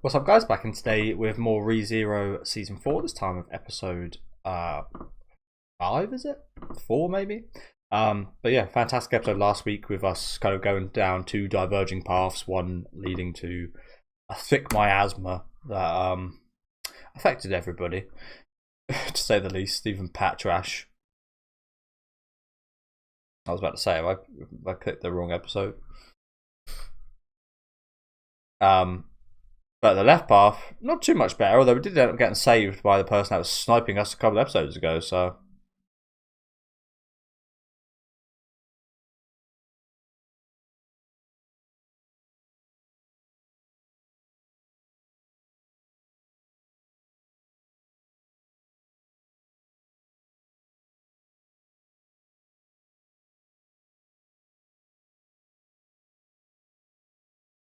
What's up, guys? Back in today with more ReZero Season 4, this time with episode 5, is it? 4, maybe? But yeah, fantastic episode last week with us kind of going down two diverging paths, one leading to a thick miasma that affected everybody, to say the least, even Pat Trash. I was about to say, I clicked the wrong episode. But the left path, not too much better, although we did end up getting saved by the person that was sniping us a couple of episodes ago, so.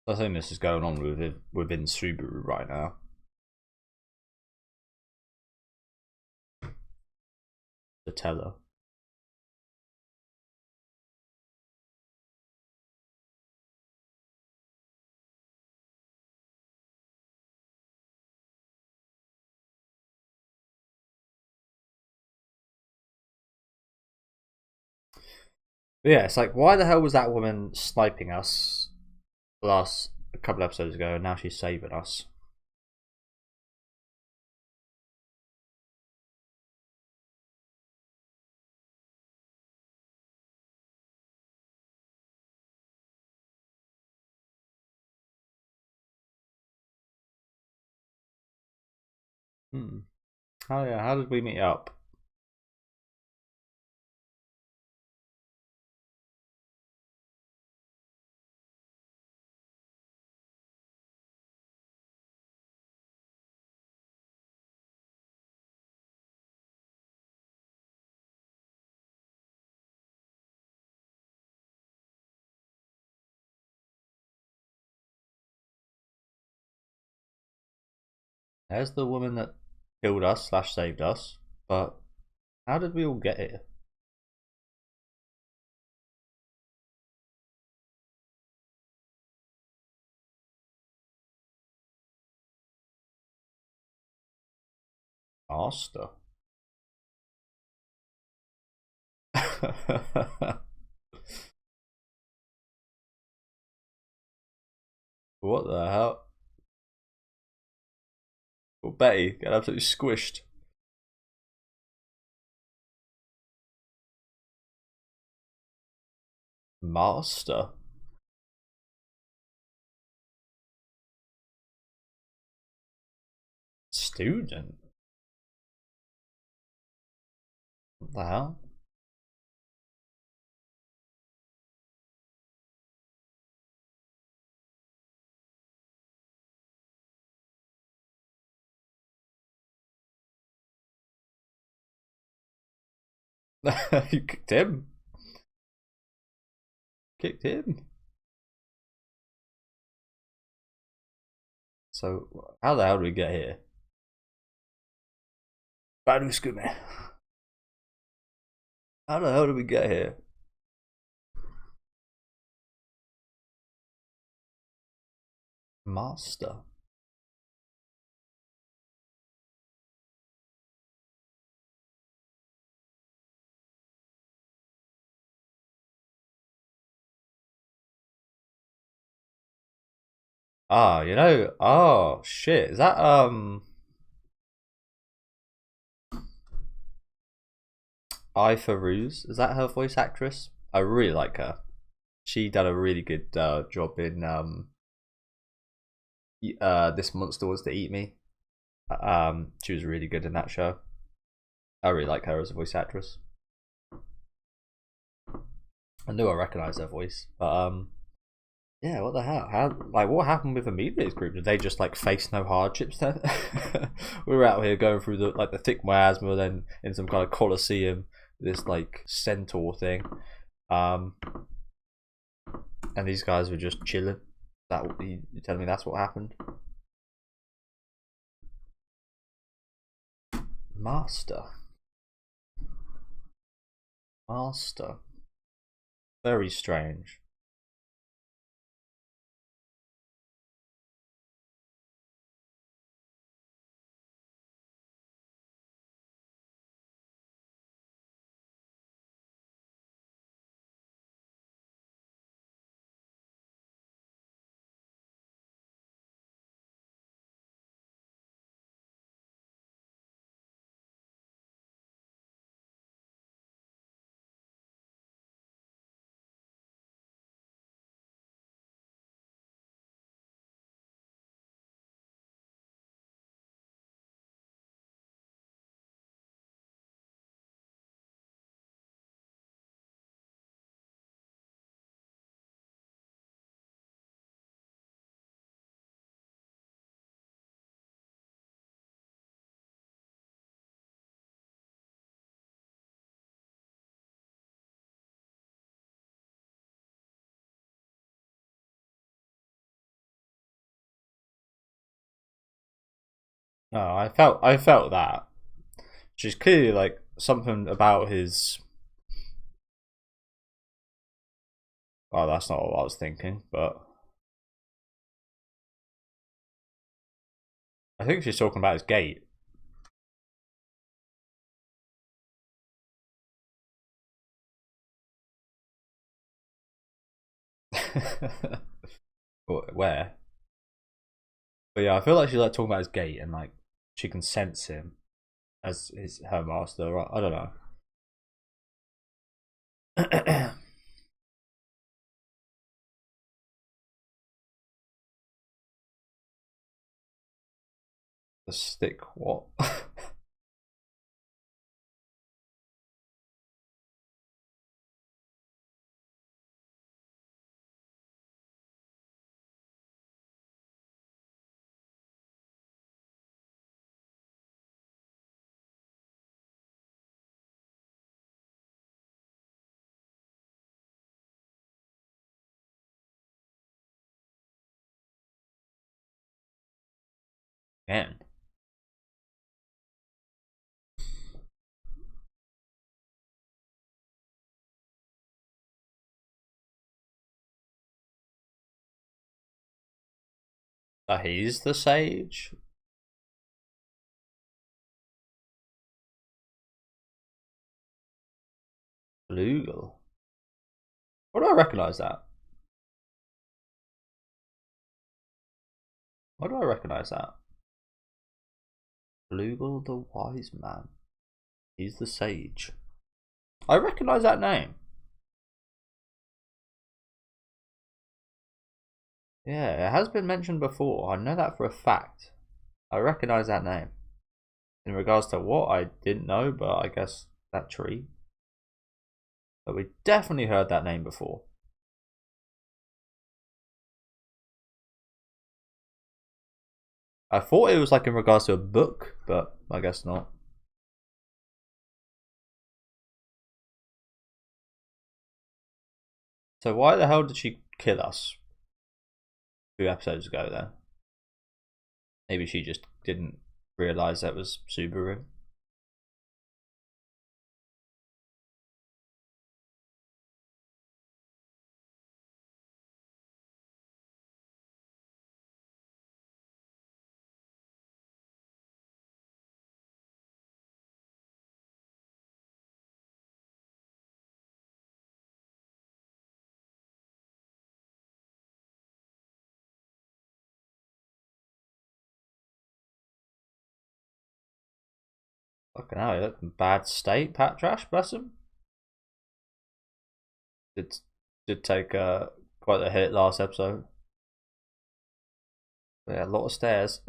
I think this is going on within Subaru right now. The teller. But yeah, it's like, why the hell was that woman sniping us last a couple episodes ago, and now she's saving us? Hmm. Oh yeah, how did we meet up? There's the woman that killed us slash saved us, but how did we all get here? Master. What the hell? Well, Betty got absolutely squished. Master. Student. What the hell? You kicked him. Kicked him. So how the hell did we get here? Baduskume. How the hell did we get here? Master. Ah, oh shit. Is that I Ruse? Is that her voice actress? I really like her. She did a really good job in This Monster Was to Eat Me. She was really good in that show. I really like her as a voice actress. I knew I recognised her voice, but yeah, what the hell? How, like, what happened with the Media's group? Did they just like face no hardships then? We were out here going through the thick miasma, then in some kind of coliseum, this like centaur thing, um, and these guys were just chilling. That you telling me that's what happened? Master, master, very strange. No, I felt that. Which is clearly like something about his. Oh, that's not what I was thinking, but I think she's talking about his gait. Where? But yeah, I feel like she's like talking about his gait and like she can sense him as her master. Right? I don't know. The stick what? Man, he's the sage. Lugal. Why do I recognise that? Why do I recognise that? Lugal the wise man. He's the sage. I recognise that name. Yeah, it has been mentioned before. I know that for a fact. I recognise that name. In regards to what, I didn't know, but I guess that tree. But we definitely heard that name before. I thought it was like in regards to a book, but I guess not. So why the hell did she kill us 2 episodes ago then? Maybe she just didn't realise that was Subaru. Fucking hell, he looked in bad state, Pat Trash, bless him. Did did take quite a hit last episode. But yeah, a lot of stairs.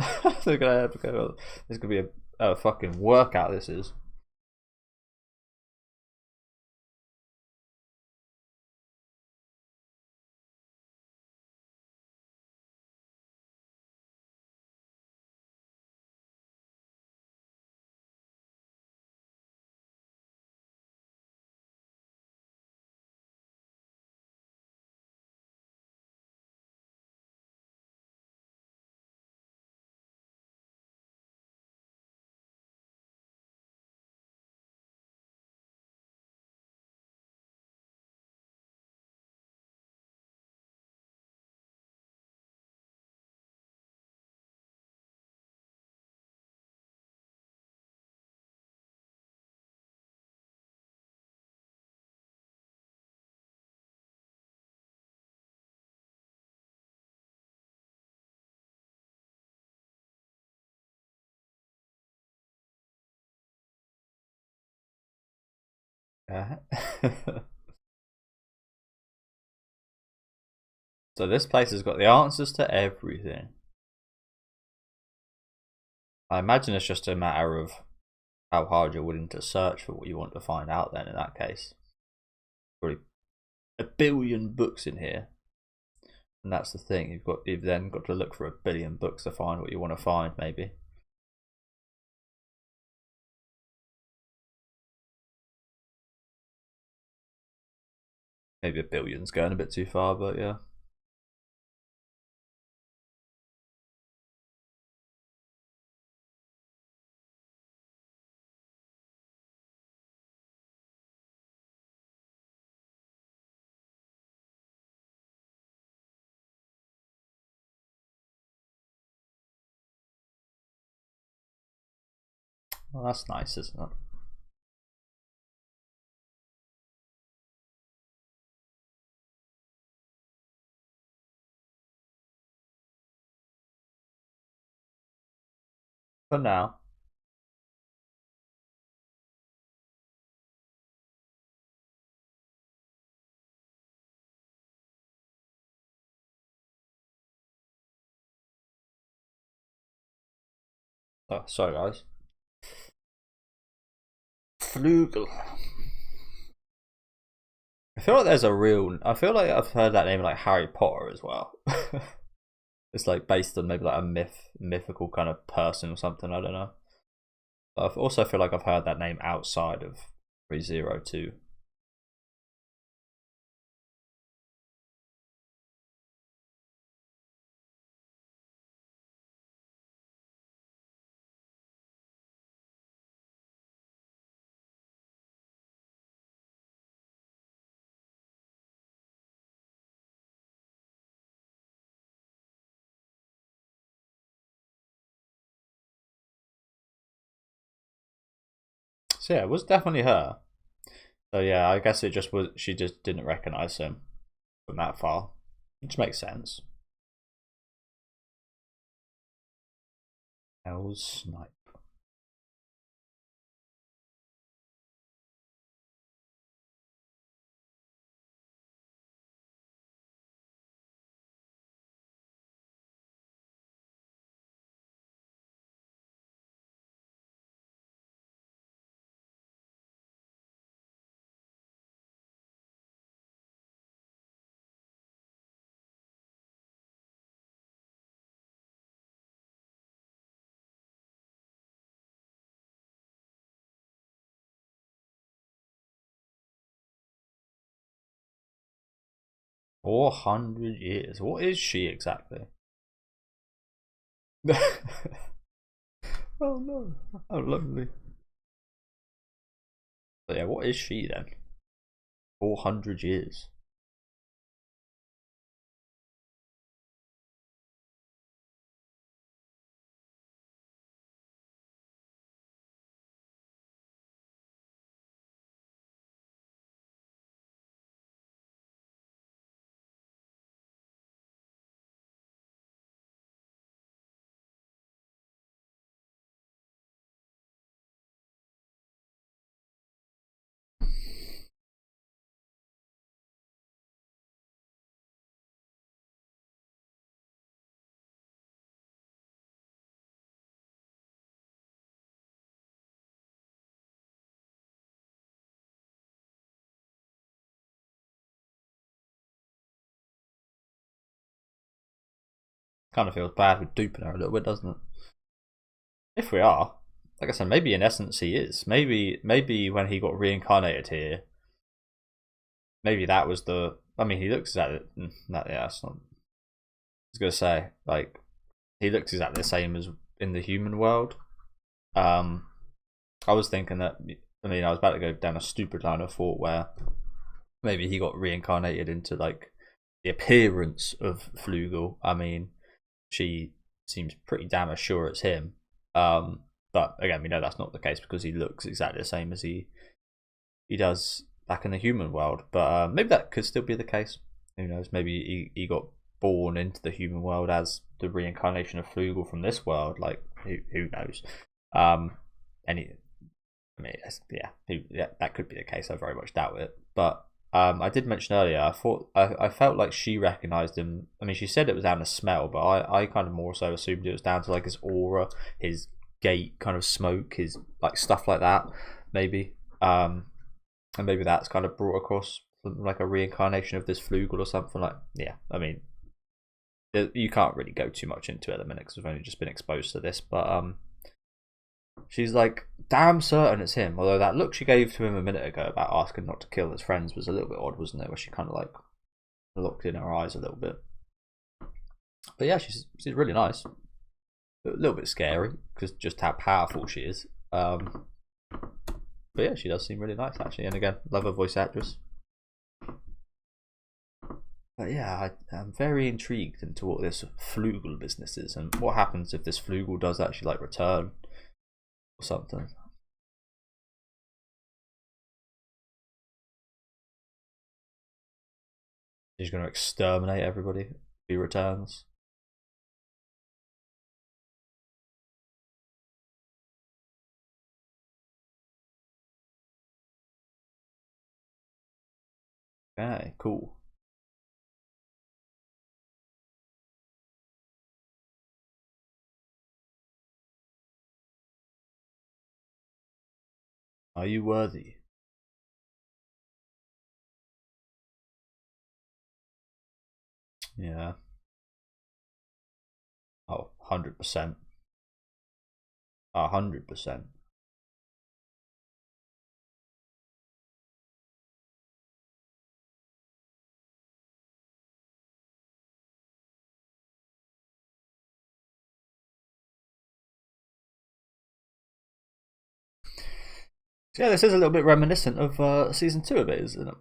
They're gonna have to go. This could be a fucking workout. This is. Yeah. So this place has got the answers to everything. I imagine it's just a matter of how hard you're willing to search for what you want to find out. Then in that case, probably a billion books in here, and that's the thing. You've then got to look for a billion books to find what you want to find. Maybe a billion's going a bit too far, but yeah. Well, that's nice, isn't it? For now. Oh, sorry guys. Flugel. I feel like there's a real. I feel like I've heard that name like Harry Potter as well. It's like based on maybe like a mythical kind of person or something. I don't know. I also feel like I've heard that name outside of ReZero too. So yeah, it was definitely her. So yeah, I guess it just was. She just didn't recognize him from that far, which makes sense. Hell's Snipe. $400. What is she exactly? Oh no! How lovely. But yeah, what is she then? 400 years. Kind of feels bad with duping her a little bit, doesn't it? If we are, like I said, maybe in essence he is. Maybe when he got reincarnated here, maybe that was the. I mean, he looks exactly. That yeah, that's not. I was gonna say like he looks exactly the same as in the human world. Um, I was thinking that. I mean, I was about to go down a stupid line of thought where maybe he got reincarnated into like the appearance of Flugel. I mean, she seems pretty damn sure it's him. But again, we know that's not the case because he looks exactly the same as he does back in the human world. But maybe that could still be the case. Who knows? Maybe he got born into the human world as the reincarnation of Flugel from this world. Like who knows? Any, I mean, yeah, that could be the case. I very much doubt it. But I did mention earlier. I felt like she recognized him. I mean, she said it was down to smell, but I kind of more so assumed it was down to like his aura, his gait, kind of smoke, his like stuff like that, maybe. And maybe that's kind of brought across like a reincarnation of this Flugel or something like. Yeah, I mean, you can't really go too much into it at the minute because we've only just been exposed to this, but she's like damn certain it's him. Although that look she gave to him a minute ago about asking not to kill his friends was a little bit odd, wasn't it? Where she kind of like looked in her eyes a little bit. But yeah, she's really nice. A little bit scary because just how powerful she is. But yeah, she does seem really nice actually. And again, love her voice actress. But yeah, I'm very intrigued into what this Flugel business is and what happens if this Flugel does actually like return or something. He's going to exterminate everybody if he returns. Okay, cool. Are you worthy? Yeah. Oh, 100%. 100%. Yeah, this is a little bit reminiscent of season 2 of it, isn't it?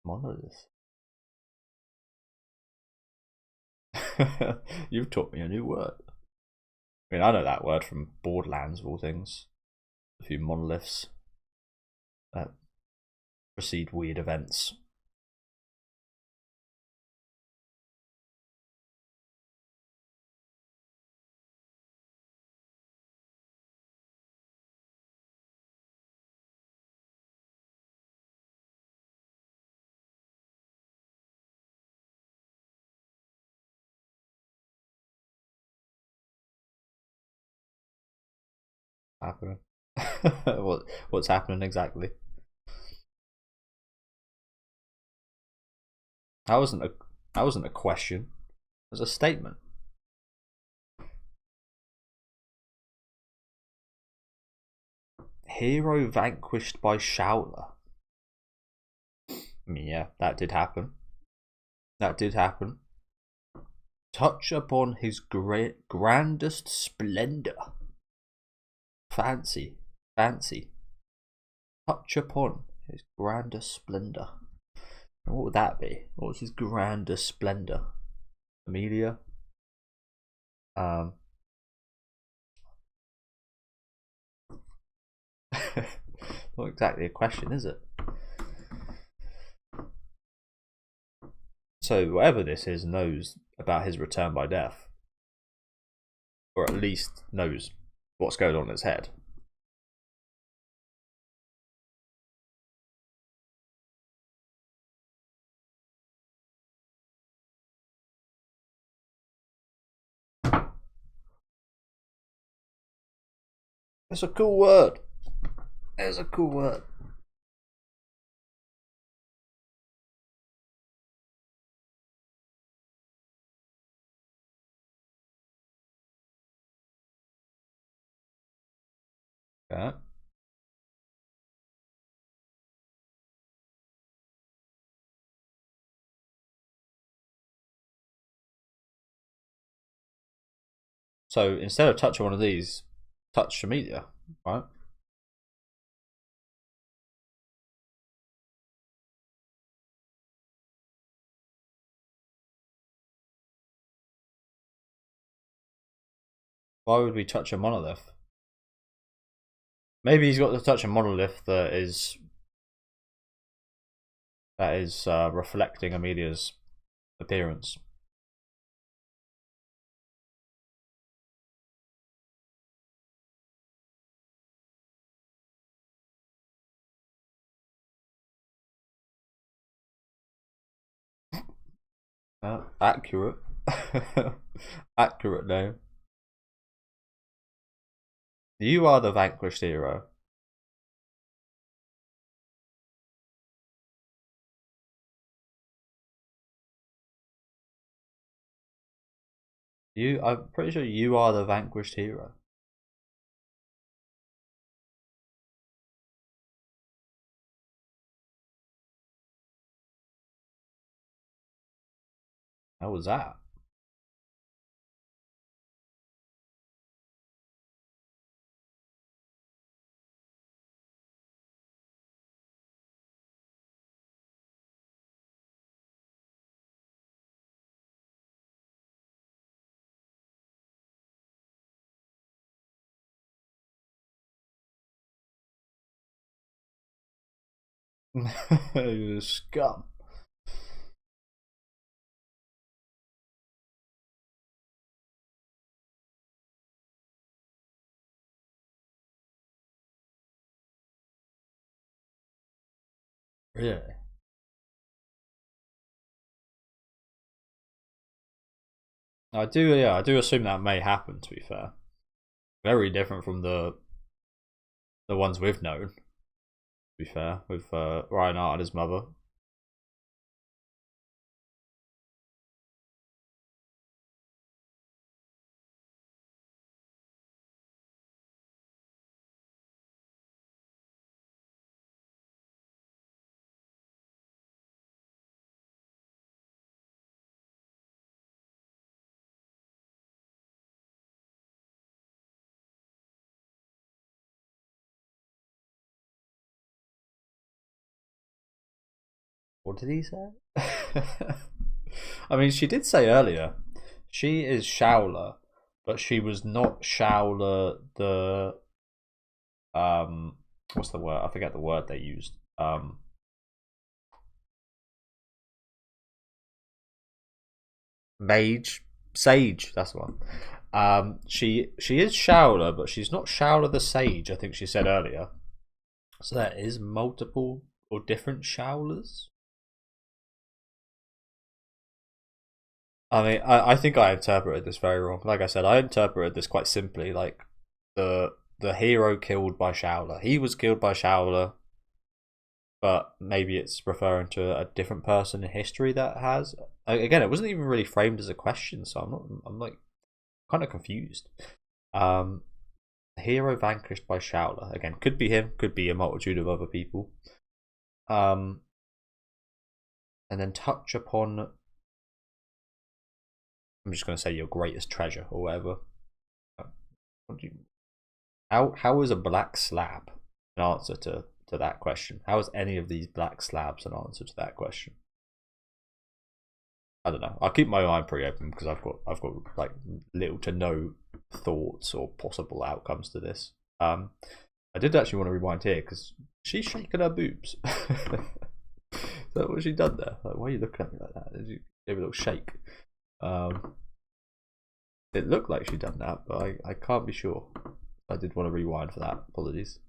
Monolith. You've taught me a new word. I mean, I know that word from Borderlands, of all things. A few monoliths that precede weird events. Happening. What's happening exactly? That wasn't a question. It was a statement. Hero vanquished by Shaola. I mean, yeah, that did happen. That did happen. Touch upon his grandest splendor. Fancy, fancy. Touch upon his grandest splendor. And what would that be? What was his grandest splendor? Amelia? Um, not exactly a question, is it? So whatever this is knows about his return by death, or at least knows what's going on in his head. It's a cool word. It's a cool word. Yeah. So instead of touching one of these, touch Amelia, right? Why would we touch a monolith? Maybe he's got to touch a monolith that is reflecting Amelia's appearance. Accurate. Accurate name. You are the vanquished hero. I'm pretty sure you are the vanquished hero. How was that? You scum. Really? I do, yeah, I do assume that may happen. To be fair, very different from the ones we've known. To be fair, with Reinhardt and his mother. What did he say? I mean, she did say earlier she is Shaola, but she was not Shaola the what's the word? I forget the word they used. Mage, sage. That's the one. She is Shaola, but she's not Shaola the sage. I think she said earlier. So there is multiple or different Shaolas. I mean, I think I interpreted this very wrong. Like I said, I interpreted this quite simply. Like the hero killed by Shaola. He was killed by Shaola, but maybe it's referring to a different person in history that has. Again, it wasn't even really framed as a question, so I'm not. I'm like kind of confused. Um, hero vanquished by Shaola. Again, could be him. Could be a multitude of other people. Um, and then touch upon. I'm just gonna say your greatest treasure or whatever. What do you, how is a black slab an answer to that question? How is any of these black slabs an answer to that question? I don't know. I'll keep my mind pretty open because I've got like little to no thoughts or possible outcomes to this. I did actually want to rewind here because she's shaking her boobs. Is that what she done there? Like, why are you looking at me like that? Did you give a little shake? It looked like she'd done that, but I can't be sure. I did want to rewind for that. Apologies.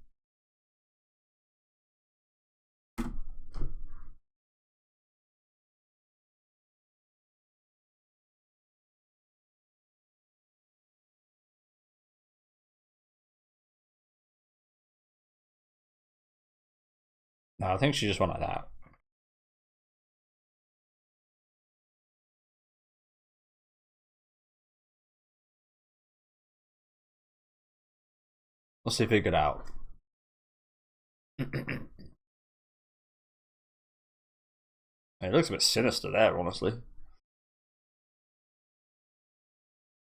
No, I think she just went like that. Let's see if we get out. It looks a bit sinister there, honestly.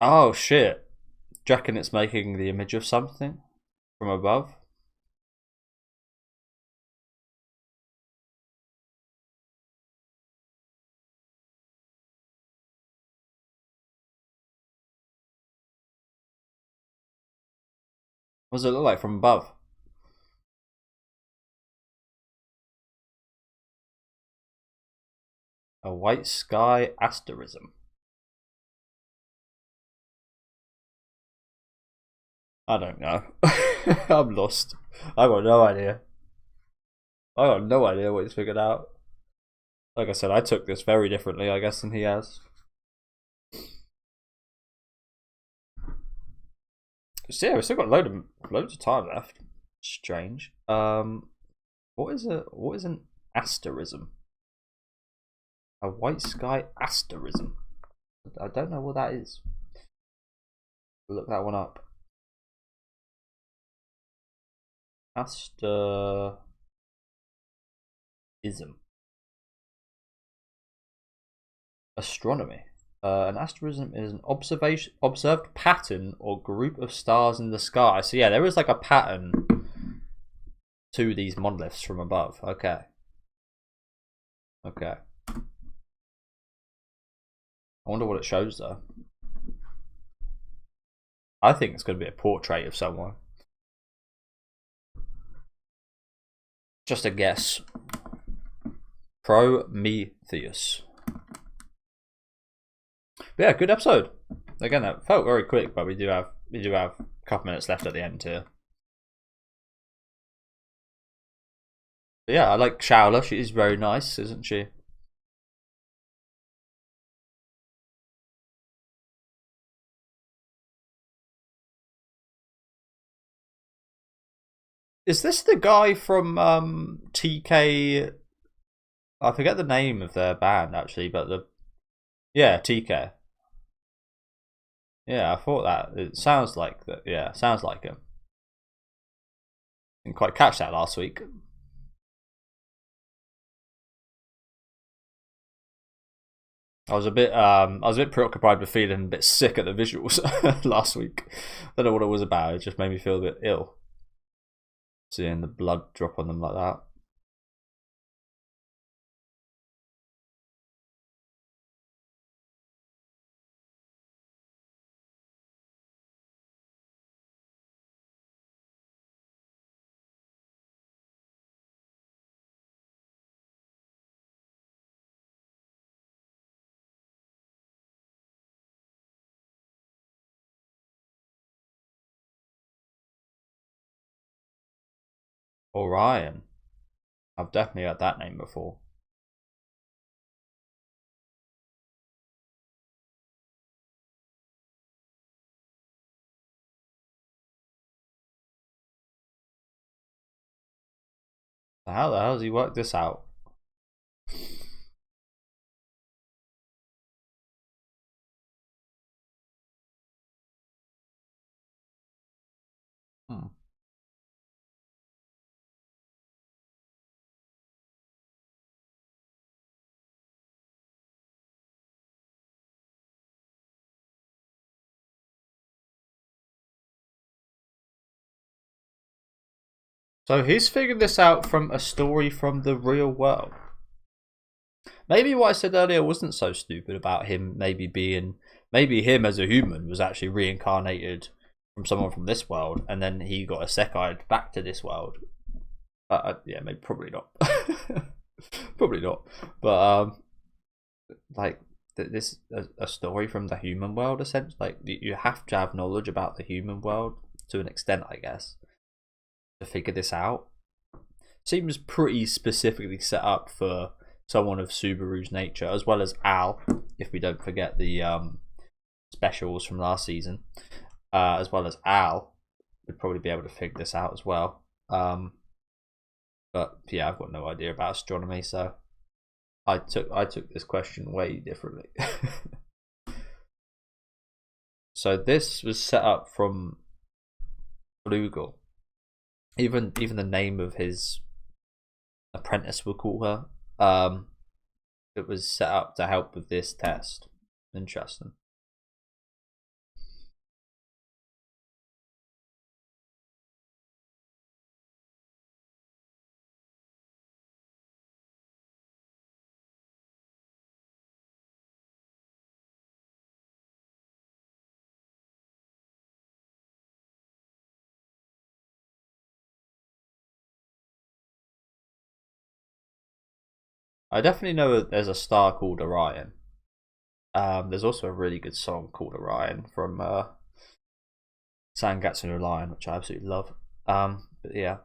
Oh shit. Do you reckon it's making the image of something from above? What does it look like from above? A white sky asterism. I don't know. I'm lost. I got no idea. I got no idea what he's figured out. Like I said, I took this very differently, I guess, than he has. So yeah, we've still got loads of time left. Strange. What is an asterism? A white sky asterism. I don't know what that is. Look that one up. Asterism. Astronomy. An asterism is an observed pattern or group of stars in the sky. So yeah, there is like a pattern to these monoliths from above. Okay. Okay. I wonder what it shows though. I think it's going to be a portrait of someone. Just a guess. Prometheus. But yeah, good episode. Again, that felt very quick, but we do have a couple minutes left at the end here. But yeah, I like Shaola. She is very nice, isn't she? Is this the guy from TK? I forget the name of their band actually, but the yeah TK. Yeah, I thought that. It sounds like that. Yeah, sounds like him. Didn't quite catch that last week. I was a bit preoccupied with feeling a bit sick at the visuals last week. Don't know what it was about. It just made me feel a bit ill seeing the blood drop on them like that. Orion. I've definitely heard that name before. How the hell has he worked this out? Hmm. So he's figured this out from a story from the real world. Maybe what I said earlier wasn't so stupid about him maybe him as a human was actually reincarnated from someone from this world, and then he got isekai'd back to this world. Yeah, maybe probably not. Probably not. But like this a story from the human world, essentially. Like you have to have knowledge about the human world to an extent, I guess, to figure this out. Seems pretty specifically set up for someone of Subaru's nature, as well as Al, if we don't forget the specials from last season, as well as Al would probably be able to figure this out as well. But yeah, I've got no idea about astronomy, so I took this question way differently. So this was set up from Google. Even the name of his apprentice, we'll call her. It was set up to help with this test. Interesting. I definitely know that there's a star called Orion. There's also a really good song called Orion from Sangatsu no Lion, which I absolutely love. But yeah,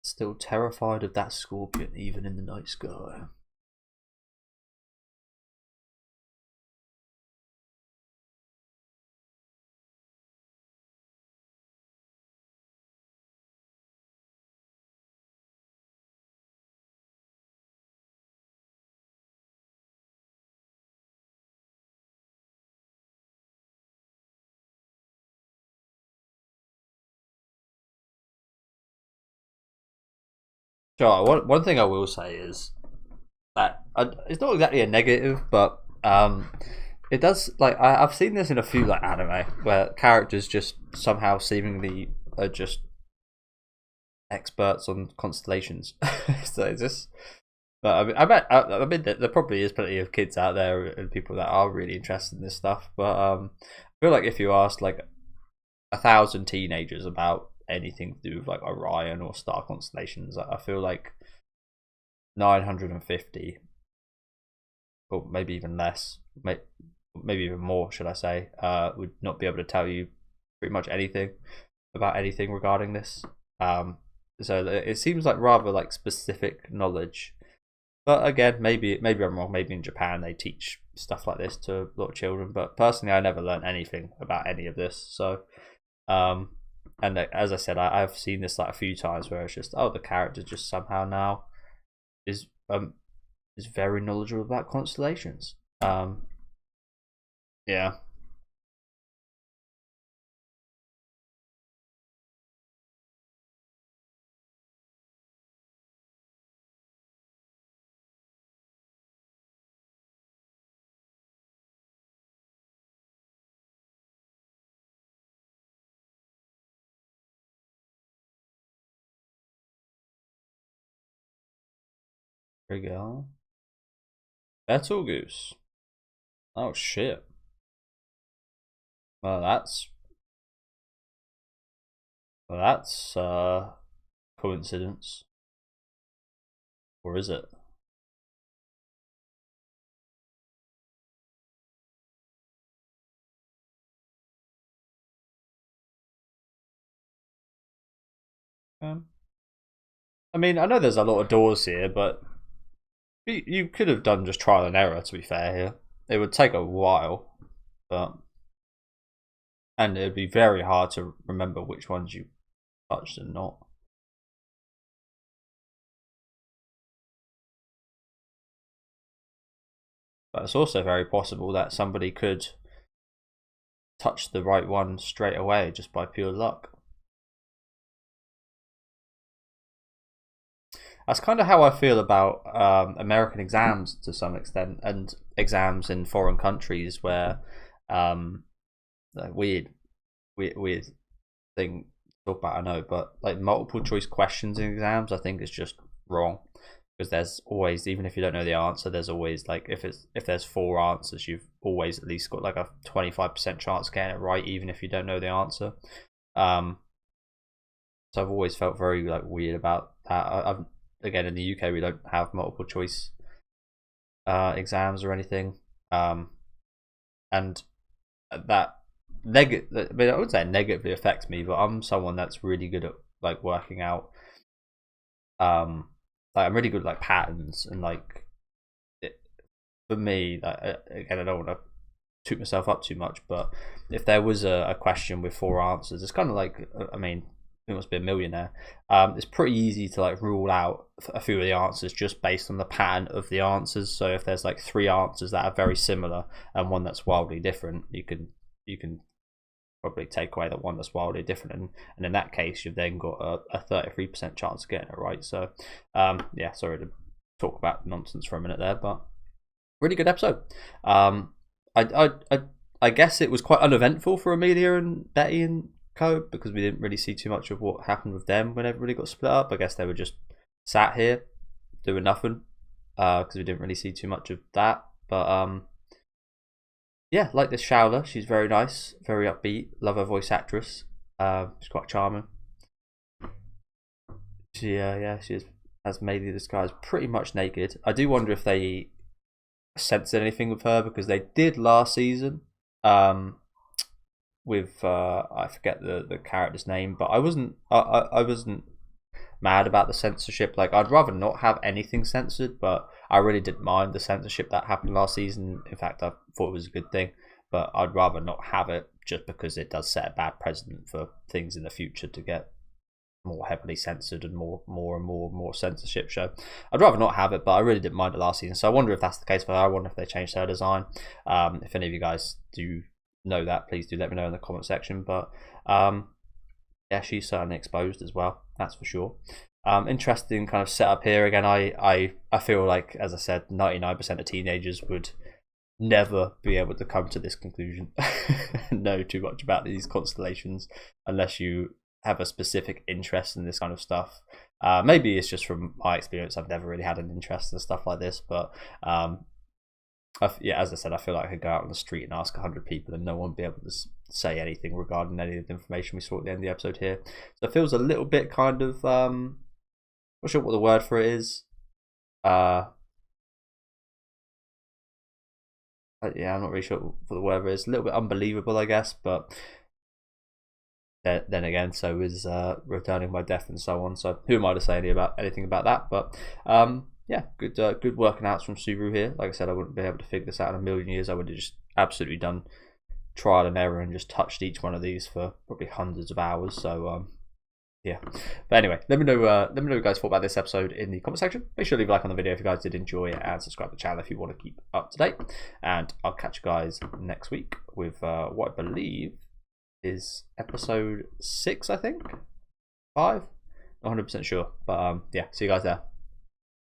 still terrified of that scorpion, even in the night sky. Sure. One thing I will say is that it's not exactly a negative, but it does like I've seen this in a few like anime where characters just somehow seemingly are just experts on constellations. So it's just, but I mean there probably is plenty of kids out there and people that are really interested in this stuff. But I feel like if you asked like 1,000 teenagers about anything to do with like Orion or star constellations, I feel like 950 or maybe even less, maybe even more, should I say, would not be able to tell you pretty much anything about anything regarding this. So it seems like rather like specific knowledge. But again, maybe I'm wrong. Maybe in Japan they teach stuff like this to a lot of children. But personally, I never learned anything about any of this. So, um, and as I said, I've seen this like a few times where it's just, oh, the character just somehow now is is very knowledgeable about constellations. Yeah, there we go. Betelgeuse. Oh shit. Well, that's coincidence, or is it? Um, I mean, I know there's a lot of doors here, but you could have done just trial and error. To be fair, here it would take a while, but and it'd be very hard to remember which ones you touched and not. But it's also very possible that somebody could touch the right one straight away just by pure luck. That's kind of how I feel about American exams to some extent, and exams in foreign countries where like weird thing to talk about. I know, but like multiple choice questions in exams, I think is just wrong because there's always, even if you don't know the answer, there's always like if there's four answers, you've always at least got like a 25% chance of getting it right, even if you don't know the answer. Um, so I've always felt very like weird about that. I've again in the UK we don't have multiple choice exams or anything, and that negative. I mean, I would say it negatively affects me, but I'm someone that's really good at like working out. Um, like I'm really good at like patterns and like it, for me, like, again, I don't want to toot myself up too much, but if there was a question with four answers, it's kind of like, I mean, who must be a millionaire? It's pretty easy to like rule out a few of the answers just based on the pattern of the answers. So if there's like three answers that are very similar and one that's wildly different, you can probably take away the one that's wildly different, and in that case, you've then got a 33% chance of getting it right. So, yeah, sorry to talk about nonsense for a minute there, but really good episode. Um, I guess it was quite uneventful for Amelia and Betty and Co because we didn't really see too much of what happened with them when everybody got split up. I guess they were just sat here doing nothing because we didn't really see too much of that. But yeah, like this Showler. She's very nice, very upbeat. Love her voice actress. She's quite charming. She is, as Maybe this guy is pretty much naked. I do wonder if they censored anything with her because they did last season. With I forget the character's name, but I wasn't mad about the censorship. Like I'd rather not have anything censored, but I really didn't mind the censorship that happened last season. In fact, I thought it was a good thing, but I'd rather not have it just because it does set a bad precedent for things in the future to get more heavily censored and more censorship show. I'd rather not have it, but I really didn't mind it last season. So I wonder if that's the case for her. I wonder if they changed her design. If any of you guys do know that, please do let me know in the comment section. But yeah, she's certainly exposed as well. That's for sure. Interesting kind of setup here. Again, I feel like, as I said, 99% of teenagers would never be able to come to this conclusion, know too much about these constellations, unless you have a specific interest in this kind of stuff. Maybe it's just from my experience. I've never really had an interest in stuff like this, but yeah, as I said, I feel like I could go out on the street and ask 100 people and no one would be able to say anything regarding any of the information we saw at the end of the episode here. So it feels a little bit kind of, not sure what the word for it is. Yeah, I'm not really sure what the word is. A little bit unbelievable, I guess, but then again, so is returning by death and so on. So who am I to say anything about that? But yeah, good working outs from Subaru here. Like I said, I wouldn't be able to figure this out in a million years. I would have just absolutely done trial and error and just touched each one of these for probably hundreds of hours. So yeah. But anyway, let me know what you guys thought about this episode in the comment section. Make sure to leave a like on the video if you guys did enjoy it, and subscribe to the channel if you want to keep up to date. And I'll catch you guys next week with what I believe is episode 6, I think 5, not 100% sure, but yeah, see you guys there.